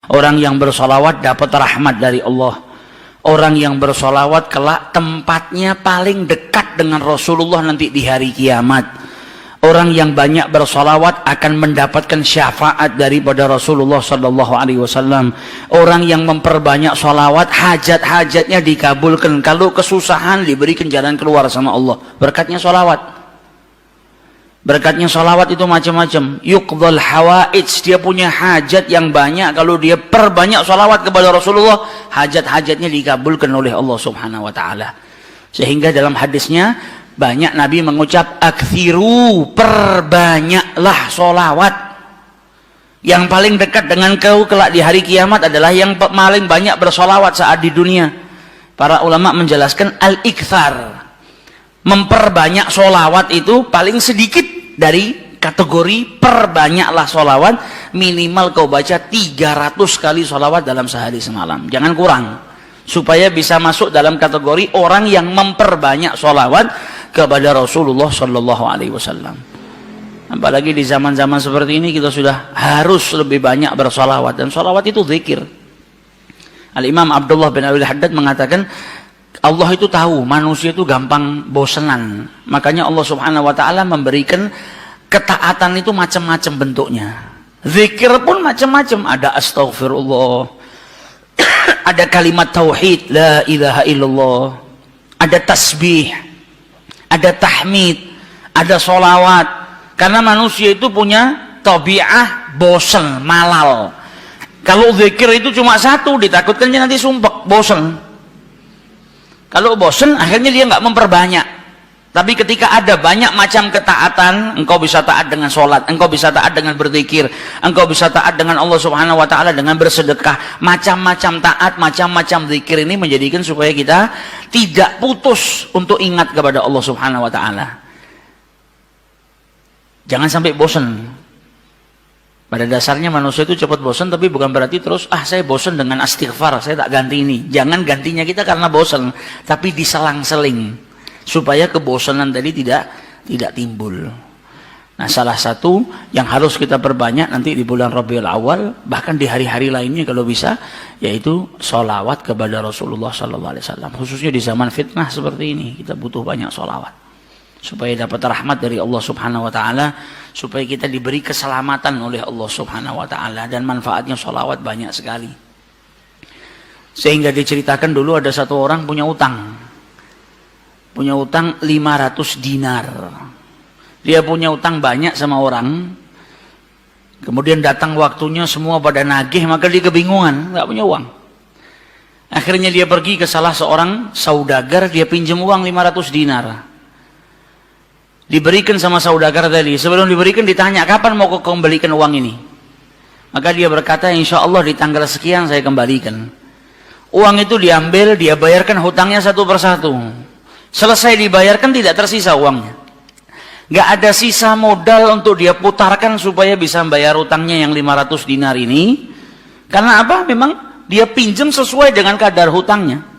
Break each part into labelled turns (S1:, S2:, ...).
S1: Orang yang bersolawat dapat rahmat dari Allah. Orang yang bersolawat kelak tempatnya paling dekat dengan Rasulullah nanti di hari kiamat. Orang yang banyak bersolawat akan mendapatkan syafaat daripada Rasulullah Sallallahu Alaihi Wasallam. Orang yang memperbanyak solawat, hajat-hajatnya dikabulkan. Kalau kesusahan, diberikan jalan keluar sama Allah. Berkatnya solawat. Berkatnya solawat itu macam-macam. Yuqdhal hawaij, dia punya hajat yang banyak. Kalau dia perbanyak solawat kepada Rasulullah, hajat-hajatnya dikabulkan oleh Allah Subhanahu Wa Taala. Sehingga dalam hadisnya banyak Nabi mengucap aktsiru, perbanyaklah solawat. Yang paling dekat dengan kau kelak di hari kiamat adalah yang paling banyak bersolawat saat di dunia. Para ulama menjelaskan al-iktsar, memperbanyak solawat itu paling sedikit dari kategori perbanyaklah solawat. Minimal kau baca 300 kali solawat dalam sehari semalam, jangan kurang, supaya bisa masuk dalam kategori orang yang memperbanyak solawat kepada Rasulullah Sallallahu Alaihi Wasallam. Apalagi di zaman-zaman seperti ini kita sudah harus lebih banyak bersolawat, dan solawat itu zikir. Al-Imam Abdullah bin Abi Haddad mengatakan Allah itu tahu manusia itu gampang bosenan, makanya Allah Subhanahu Wa Taala memberikan ketaatan itu macam-macam bentuknya. Zikir pun macam-macam, ada astaghfirullah, ada kalimat tauhid la ilaha illallah, ada tasbih, ada tahmid, ada solawat. Karena manusia itu punya tabiah bosen, malal. Kalau zikir itu cuma satu, ditakutkan dia nanti sumpek, bosen. Kalau bosen, akhirnya dia nggak memperbanyak. Tapi ketika ada banyak macam ketaatan, engkau bisa taat dengan sholat, engkau bisa taat dengan berzikir, engkau bisa taat dengan Allah Subhanahu Wa Taala dengan bersedekah. Macam-macam taat, macam-macam zikir ini menjadikan supaya kita tidak putus untuk ingat kepada Allah Subhanahu Wa Taala. Jangan sampai bosen. Pada dasarnya manusia itu cepat bosan, tapi bukan berarti terus saya bosan dengan istighfar, saya tak ganti ini. Jangan gantinya kita karena bosan, tapi diselang-seling supaya kebosanan tadi tidak timbul. Nah, salah satu yang harus kita perbanyak nanti di bulan Rabiul Awal, bahkan di hari-hari lainnya kalau bisa, yaitu sholawat kepada Rasulullah Sallallahu Alaihi Wasallam. Khususnya di zaman fitnah seperti ini, kita butuh banyak sholawat supaya dapat rahmat dari Allah Subhanahu Wa Taala, supaya kita diberi keselamatan oleh Allah Subhanahu Wa Taala, dan manfaatnya sholawat banyak sekali. Sehingga diceritakan dulu ada satu orang punya utang 500 dinar. Dia punya utang banyak sama orang, kemudian datang waktunya semua pada nagih, maka dia kebingungan, nggak punya uang. Akhirnya dia pergi ke salah seorang saudagar, dia pinjam uang 500 dinar. Diberikan sama saudagar tadi. Sebelum diberikan ditanya, kapan mau kau kembalikan uang ini? Maka dia berkata, insya Allah di tanggal sekian saya kembalikan. Uang itu diambil, dia bayarkan hutangnya satu persatu. Selesai dibayarkan tidak tersisa uangnya. Gak ada sisa modal untuk dia putarkan supaya bisa membayar hutangnya yang 500 dinar ini. Karena apa? Memang dia pinjam sesuai dengan kadar hutangnya.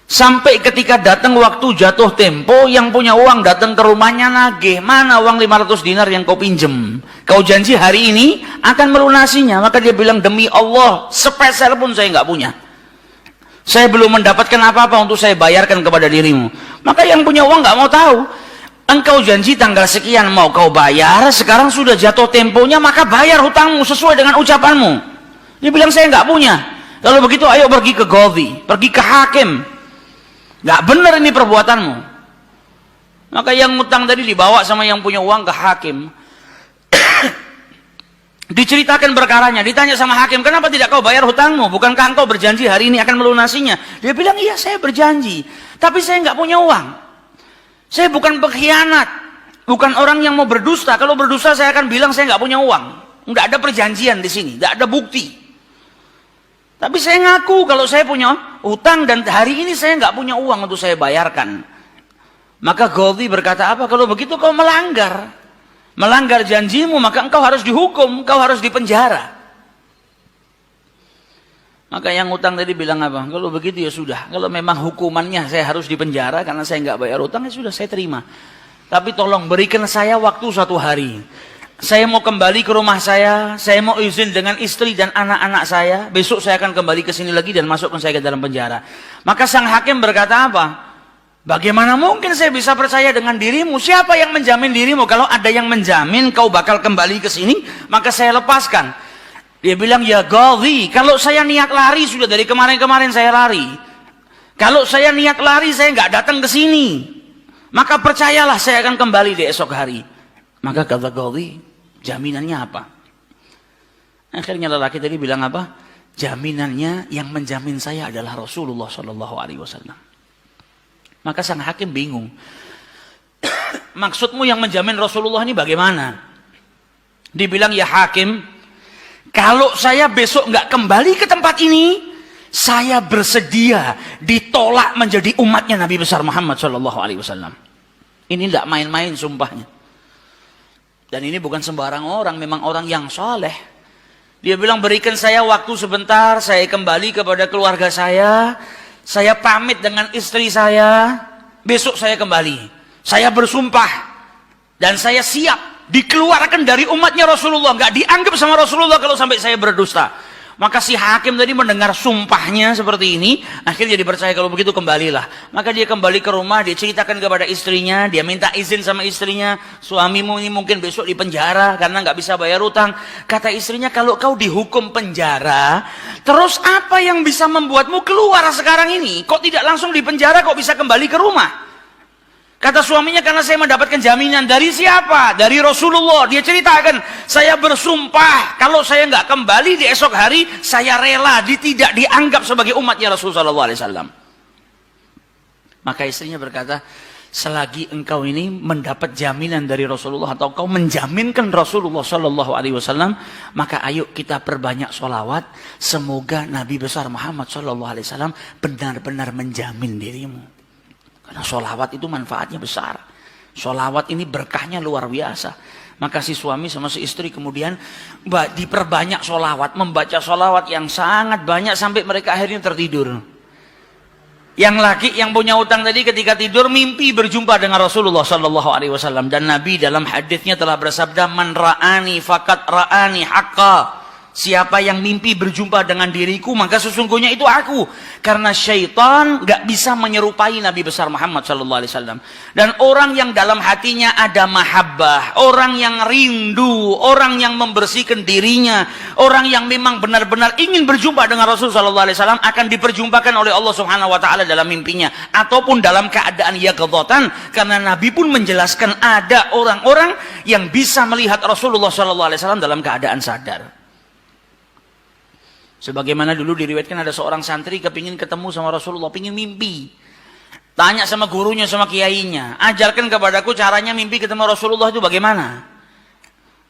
S1: Sampai ketika datang waktu jatuh tempo, yang punya uang datang ke rumahnya nagih, mana uang 500 dinar yang kau pinjam? Kau janji hari ini akan melunasinya. Maka dia bilang, demi Allah, sepeser pun saya nggak punya. Saya belum mendapatkan apa-apa untuk saya bayarkan kepada dirimu. Maka yang punya uang nggak mau tahu. Engkau janji tanggal sekian mau kau bayar, sekarang sudah jatuh temponya, maka bayar hutangmu sesuai dengan ucapanmu. Dia bilang, saya nggak punya. Kalau begitu ayo pergi ke Qadhi, pergi ke hakim. Nggak benar ini perbuatanmu. Maka yang ngutang tadi dibawa sama yang punya uang ke hakim. Diceritakan perkaranya, ditanya sama hakim, kenapa tidak kau bayar hutangmu? Bukankah engkau berjanji hari ini akan melunasinya? Dia bilang, iya saya berjanji, tapi saya nggak punya uang. Saya bukan pengkhianat, bukan orang yang mau berdusta. Kalau berdusta saya akan bilang saya nggak punya uang. Nggak ada perjanjian di sini, nggak ada bukti. Tapi saya ngaku kalau saya punya utang dan hari ini saya nggak punya uang untuk saya bayarkan. Maka Qadhi berkata, apa? Kalau begitu kau melanggar janjimu, maka engkau harus dihukum, engkau harus dipenjara. Maka yang utang tadi bilang apa? Kalau begitu ya sudah, kalau memang hukumannya saya harus dipenjara karena saya nggak bayar utang, ya sudah saya terima. Tapi tolong berikan saya waktu 1 hari. saya mau kembali ke rumah saya mau izin dengan istri dan anak-anak saya, besok saya akan kembali ke sini lagi dan masukkan saya ke dalam penjara. Maka sang hakim berkata apa? Bagaimana mungkin saya bisa percaya dengan dirimu? Siapa yang menjamin dirimu? Kalau ada yang menjamin kau bakal kembali ke sini, maka saya lepaskan. Dia bilang, ya Ghadhi, kalau saya niat lari sudah dari kemarin-kemarin saya lari. Kalau saya niat lari saya nggak datang ke sini, maka percayalah saya akan kembali di esok hari. Maka kata Ghadhi, jaminannya apa? Akhirnya lelaki tadi bilang apa? Jaminannya yang menjamin saya adalah Rasulullah Shallallahu Alaihi Wasallam. Maka sang hakim bingung. Maksudmu yang menjamin Rasulullah ini bagaimana? Dibilang, ya hakim, kalau saya besok nggak kembali ke tempat ini, saya bersedia ditolak menjadi umatnya Nabi besar Muhammad Shallallahu Alaihi Wasallam. Ini tidak main-main sumpahnya. Dan ini bukan sembarang orang, memang orang yang soleh. Dia bilang, berikan saya waktu sebentar, saya kembali kepada keluarga saya pamit dengan istri saya, besok saya kembali. Saya bersumpah dan saya siap dikeluarkan dari umatnya Rasulullah, nggak dianggap sama Rasulullah kalau sampai saya berdusta. Maka si hakim tadi mendengar sumpahnya seperti ini, akhirnya dipercaya kalau begitu kembalilah. Maka dia kembali ke rumah, dia ceritakan kepada istrinya, dia minta izin sama istrinya, suamimu ini mungkin besok di penjara karena nggak bisa bayar utang. Kata istrinya, kalau kau dihukum penjara, terus apa yang bisa membuatmu keluar sekarang ini? Kok tidak langsung di penjara, kok bisa kembali ke rumah? Kata suaminya, karena saya mendapatkan jaminan. Dari siapa? Dari Rasulullah. Dia ceritakan, saya bersumpah kalau saya nggak kembali di esok hari, saya rela tidak dianggap sebagai umatnya Rasulullah SAW. Maka istrinya berkata, selagi engkau ini mendapat jaminan dari Rasulullah atau kau menjaminkan Rasulullah SAW, maka ayo kita perbanyak sholawat. Semoga Nabi besar Muhammad SAW benar-benar menjamin dirimu. Karena sholawat itu manfaatnya besar. Sholawat ini berkahnya luar biasa. Maka si suami sama si istri kemudian diperbanyak sholawat, membaca sholawat yang sangat banyak sampai mereka akhirnya tertidur. Yang laki yang punya utang tadi ketika tidur mimpi berjumpa dengan Rasulullah Sallallahu Alaihi Wasallam, dan Nabi dalam hadisnya telah bersabda, man ra'ani fakat ra'ani haqqa. Siapa yang mimpi berjumpa dengan diriku, maka sesungguhnya itu aku. Karena syaitan gak bisa menyerupai Nabi besar Muhammad SAW. Dan orang yang dalam hatinya ada mahabbah, orang yang rindu, orang yang membersihkan dirinya, orang yang memang benar-benar ingin berjumpa dengan Rasulullah SAW, akan diperjumpakan oleh Allah Subhanahu Wa Taala dalam mimpinya, ataupun dalam keadaan yaqdzatan. Karena Nabi pun menjelaskan ada orang-orang yang bisa melihat Rasulullah SAW dalam keadaan sadar. Sebagaimana dulu diriwayatkan ada seorang santri kepingin ketemu sama Rasulullah, pingin mimpi. Tanya sama gurunya, sama kiainya, ajarkan kepadaku caranya mimpi ketemu Rasulullah itu bagaimana.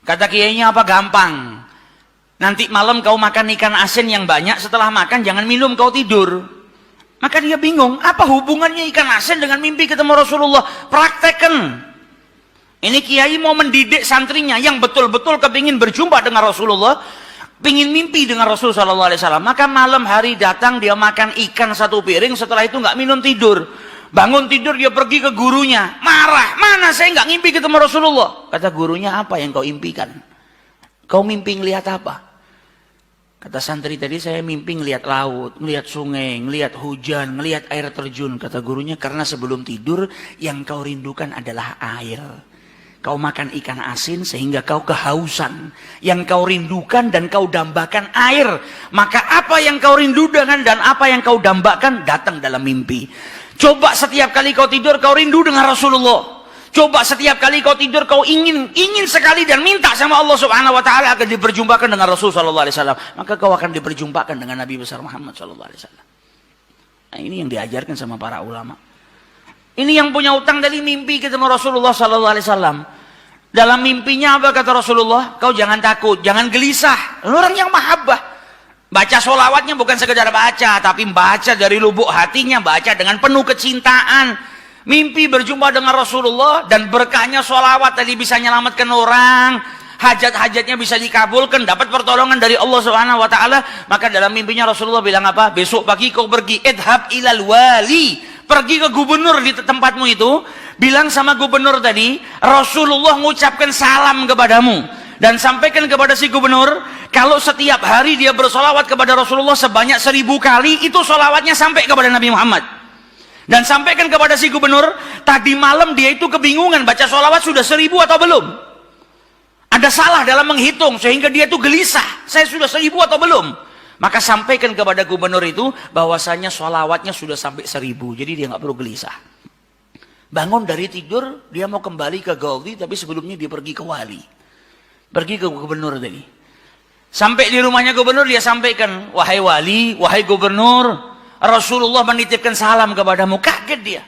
S1: Kata kiainya, apa gampang. Nanti malam kau makan ikan asin yang banyak, setelah makan jangan minum, kau tidur. Maka dia bingung, apa hubungannya ikan asin dengan mimpi ketemu Rasulullah? Praktekkan. Ini kiai mau mendidik santrinya yang betul-betul kepingin berjumpa dengan Rasulullah, pingin mimpi dengan Rasul Sallallahu Alaihi Wasallam. Maka malam hari datang, dia makan ikan satu piring, setelah itu nggak minum, tidur. Bangun tidur, dia pergi ke gurunya, marah, mana saya nggak ngimpi ketemu Rasulullah. Kata gurunya, apa yang kau impikan? Kau mimpi ngelihat apa? Kata santri tadi, saya mimpi ngelihat laut, ngelihat sungai, ngelihat hujan, ngelihat air terjun. Kata gurunya, karena sebelum tidur yang kau rindukan adalah air. Kau makan ikan asin sehingga kau kehausan. Yang kau rindukan dan kau dambakan air. Maka apa yang kau rindukan dan apa yang kau dambakan datang dalam mimpi. Coba setiap kali kau tidur kau rindu dengan Rasulullah. Coba setiap kali kau tidur kau ingin sekali dan minta sama Allah Subhanahu Wa Taala akan diperjumpakan dengan Rasul Sallallahu Alaihi Wasallam. Maka kau akan diperjumpakan dengan Nabi besar Muhammad Sallallahu Alaihi Wasallam. Nah, ini yang diajarkan sama para ulama. Ini yang punya utang dari mimpi ketemu Rasulullah Sallallahu Alaihi Wasallam. Dalam mimpinya apa kata Rasulullah? Kau jangan takut, jangan gelisah. Orang yang mahabbah. Baca sholawatnya bukan sekedar baca, tapi baca dari lubuk hatinya, baca dengan penuh kecintaan. Mimpi berjumpa dengan Rasulullah dan berkahnya sholawat tadi bisa menyelamatkan orang. Hajat-hajatnya bisa dikabulkan, dapat pertolongan dari Allah Subhanahu Wa Taala. Maka dalam mimpinya Rasulullah bilang apa? Besok pagi kau pergi, idhab ilal wali. Pergi ke gubernur di tempatmu itu, bilang sama gubernur tadi, Rasulullah mengucapkan salam kepadamu. Dan sampaikan kepada si gubernur, kalau setiap hari dia bersolawat kepada Rasulullah sebanyak 1000 kali, itu solawatnya sampai kepada Nabi Muhammad. Dan sampaikan kepada si gubernur, tadi malam dia itu kebingungan baca solawat sudah 1000 atau belum. Ada salah dalam menghitung sehingga dia itu gelisah, saya sudah 1000 atau belum. Maka sampaikan kepada gubernur itu bahwasanya solawatnya sudah sampai 1000, jadi dia nggak perlu gelisah. Bangun dari tidur, dia mau kembali ke Ghazi, tapi sebelumnya dia pergi ke wali, pergi ke gubernur tadi. Sampai di rumahnya gubernur, dia sampaikan, wahai wali, wahai gubernur, Rasulullah menitipkan salam kepadamu. Kaget dia.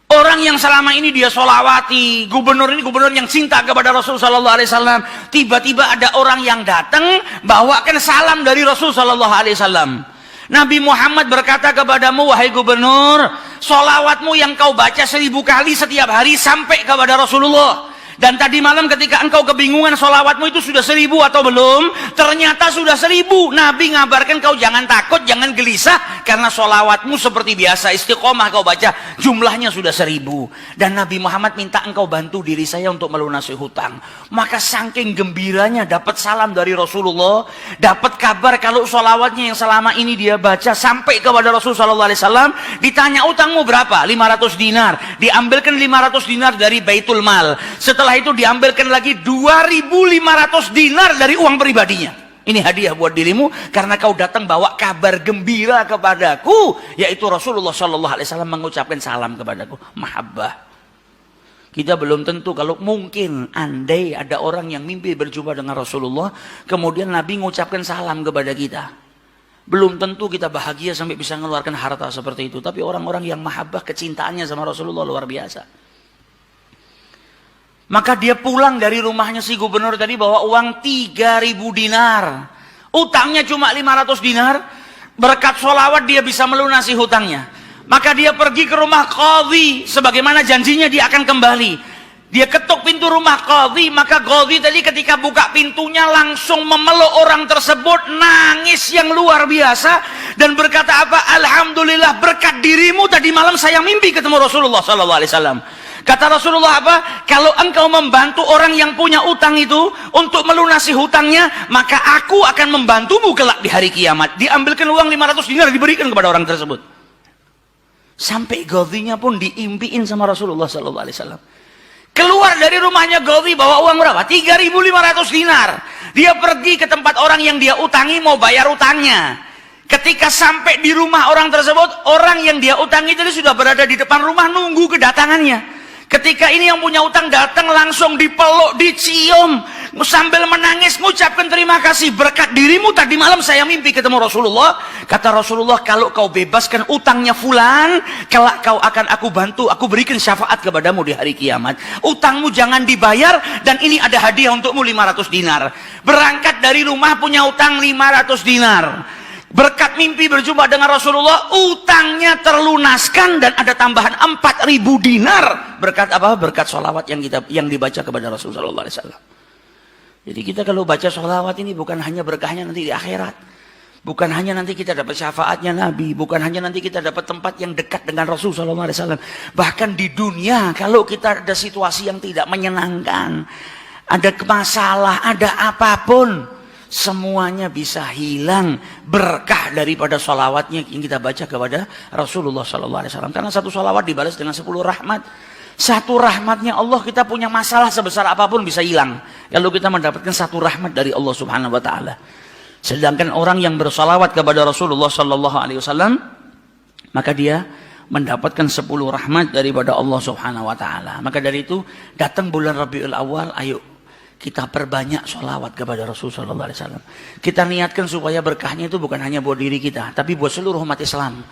S1: Orang yang selama ini dia solawati, gubernur ini gubernur yang cinta kepada Rasul Sallallahu Alaihi Wasallam, tiba-tiba ada orang yang datang bawakan salam dari Rasul Sallallahu Alaihi Wasallam. Nabi Muhammad berkata kepadamu, wahai gubernur, solawatmu yang kau baca 1000 kali setiap hari sampai kepada Rasulullah. Dan tadi malam ketika engkau kebingungan solawatmu itu sudah 1000 atau belum, ternyata sudah 1000. Nabi ngabarkan kau jangan takut, jangan gelisah, karena solawatmu seperti biasa, istiqomah kau baca, jumlahnya sudah 1000. Dan Nabi Muhammad minta engkau bantu diri saya untuk melunasi hutang. Maka saking gembiranya dapat salam dari Rasulullah, dapat kabar kalau solawatnya yang selama ini dia baca sampai kepada Rasul Sallallahu Alaihi Wasallam. Ditanya utangmu berapa? 500 dinar. Diambilkan 500 dinar dari Baitul Mal. Setelah itu diambilkan lagi 2.500 dinar dari uang pribadinya. Ini hadiah buat dirimu karena kau datang bawa kabar gembira kepadaku, yaitu Rasulullah Sallallahu Alaihi Wasallam mengucapkan salam kepadaku. Mahabbah. Kita belum tentu, kalau mungkin andai ada orang yang mimpi berjumpa dengan Rasulullah, kemudian Nabi mengucapkan salam kepada kita, belum tentu kita bahagia sampai bisa mengeluarkan harta seperti itu. Tapi orang-orang yang mahabbah, kecintaannya sama Rasulullah luar biasa. Maka dia pulang dari rumahnya si gubernur tadi bawa uang 3.000 dinar. Utangnya cuma 500 dinar. Berkat sholawat dia bisa melunasi hutangnya. Maka dia pergi ke rumah qadhi, sebagaimana janjinya dia akan kembali. Dia ketuk pintu rumah qadhi, maka qadhi tadi ketika buka pintunya langsung memeluk orang tersebut, nangis yang luar biasa dan berkata apa? Alhamdulillah, berkat dirimu tadi malam saya mimpi ketemu Rasulullah Sallallahu Alaihi Wasallam. Kata Rasulullah apa? Kalau engkau membantu orang yang punya utang itu untuk melunasi hutangnya, maka aku akan membantumu kelak di hari kiamat. Diambilkan uang 500 dinar diberikan kepada orang tersebut. Sampai Ghazinya pun diimpiin sama Rasulullah Sallallahu Alaihi Wasallam. Keluar dari rumahnya Ghazi bawa uang berapa? 3.500 dinar. Dia pergi ke tempat orang yang dia utangi mau bayar utangnya. Ketika sampai di rumah orang tersebut, orang yang dia utangi tadi sudah berada di depan rumah nunggu kedatangannya. Ketika ini yang punya utang datang, langsung dipeluk, dicium, sambil menangis mengucapkan terima kasih, berkat dirimu tadi malam saya mimpi ketemu Rasulullah. Kata Rasulullah, kalau kau bebaskan utangnya fulan, kelak kau akan aku bantu, aku berikan syafaat kepadamu di hari kiamat. Utangmu jangan dibayar, dan ini ada hadiah untukmu 500 dinar. Berangkat dari rumah punya utang 500 dinar. Berkat mimpi berjumpa dengan Rasulullah, utangnya terlunaskan dan ada tambahan 4.000 dinar. Berkat apa? Berkat sholawat yang dibaca kepada Rasulullah Sallallahu Alaihi Wasallam. Jadi kita kalau baca sholawat ini bukan hanya berkahnya nanti di akhirat, bukan hanya nanti kita dapat syafaatnya Nabi, bukan hanya nanti kita dapat tempat yang dekat dengan Rasul Sallallahu Alaihi Wasallam. Bahkan di dunia kalau kita ada situasi yang tidak menyenangkan, ada masalah, ada apapun, semuanya bisa hilang berkah daripada sholawatnya yang kita baca kepada Rasulullah Sallallahu Alaihi Wasallam. Karena satu sholawat dibalas dengan 10 rahmat. Satu rahmatnya Allah, kita punya masalah sebesar apapun bisa hilang kalau kita mendapatkan satu rahmat dari Allah Subhanahu Wa Taala. Sedangkan orang yang bersalawat kepada Rasulullah Sallallahu Alaihi Wasallam, maka dia mendapatkan 10 rahmat daripada Allah Subhanahu Wa Taala. Maka dari itu datang bulan Rabiul Awal, ayo kita perbanyak sholawat kepada Rasulullah Sallallahu Alaihi Wasallam. Kita niatkan supaya berkahnya itu bukan hanya buat diri kita, tapi buat seluruh umat Islam.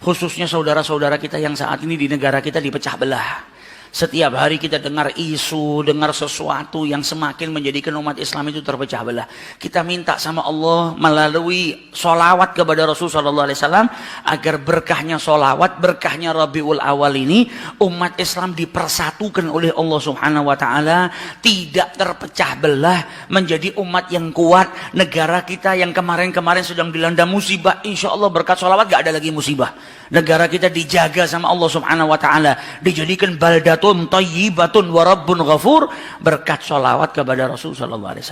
S1: Khususnya saudara-saudara kita yang saat ini di negara kita dipecah belah. Setiap hari kita dengar isu, dengar sesuatu yang semakin menjadikan umat Islam itu terpecah belah. Kita minta sama Allah melalui sholawat kepada Rasul Sallallahu Alaihi Wasallam agar berkahnya sholawat, berkahnya Rabiul Awal ini, umat Islam dipersatukan oleh Allah Subhanahu Wa Taala, tidak terpecah belah, menjadi umat yang kuat. Negara kita yang kemarin-kemarin sedang dilanda musibah, insya Allah berkat sholawat gak ada lagi musibah. Negara kita dijaga sama Allah Subhanahu Wa Taala, dijadikan baldatun baldatun thayyibatun wa rabbun ghafur, berkat sholawat kepada Rasul sallallahu alaihi wasallam.